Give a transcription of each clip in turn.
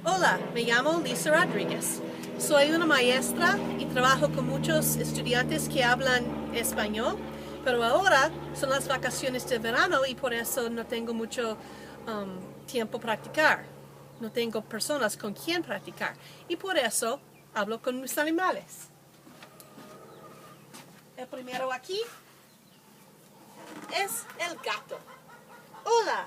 Hola, me llamo Lisa Rodríguez. Soy una maestra y trabajo con muchos estudiantes que hablan español, pero ahora son las vacaciones de verano y por eso no tengo mucho tiempo para practicar. No tengo personas con quien practicar y por eso hablo con mis animales. El primero aquí es el gato. Hola.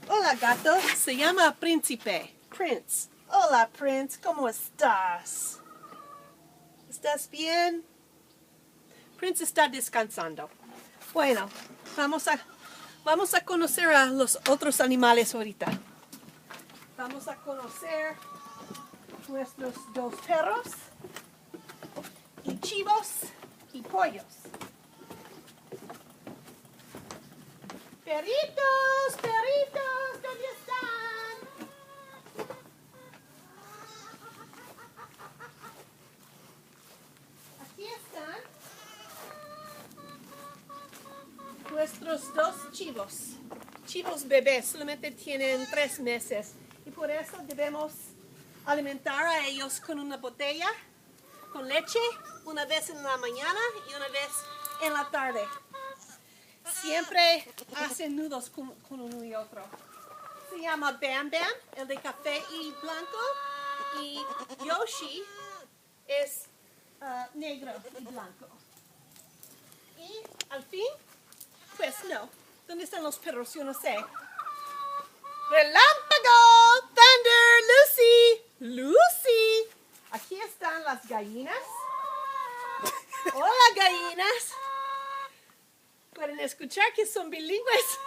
Hola, gato. Se llama Príncipe. Prince. Hola, Prince. ¿Cómo estás? ¿Estás bien? Prince está descansando. Bueno, vamos a conocer a los otros animales ahorita. Vamos a conocer nuestros dos perros y chivos y pollos. Perritos, perritos, ¿dónde están? Aquí están nuestros dos chivos bebés, solamente tienen 3 meses y por eso debemos alimentar a ellos con una botella, con leche, una vez en la mañana y una vez en la tarde. Siempre hacen nudos con uno y otro. Se llama Bam Bam, el de café y blanco, y Yoshi es negro y blanco. Y al fin, pues no. ¿Dónde están los perros? Yo no sé. ¡Relámpago! ¡Thunder! ¡Lucy! ¡Lucy! Aquí están las gallinas. ¡Hola, gallinas! Pueden escuchar que son bilingües.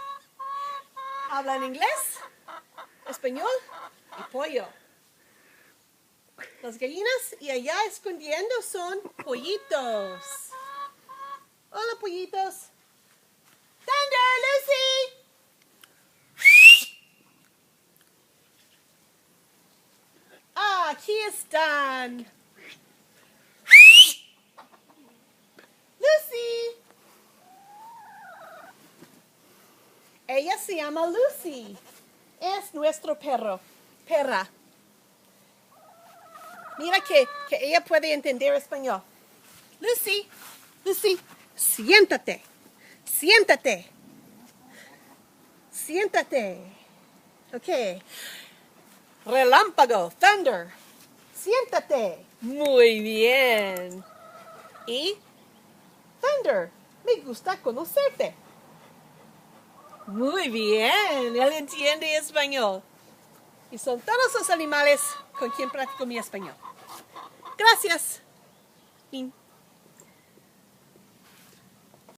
Hablan inglés, español y pollo. Las gallinas y allá escondiendo son pollitos. Hola, pollitos. Thunder, Lucy. Ah, aquí están. Lucy. Ella se llama Lucy. Es nuestro perra. Mira que ella puede entender español. Lucy, siéntate. Ok. Relámpago, thunder. Siéntate. Muy bien. Y thunder, me gusta conocerte. Muy bien, él entiende español. Y son todos los animales con quien practico mi español. Gracias. Fin.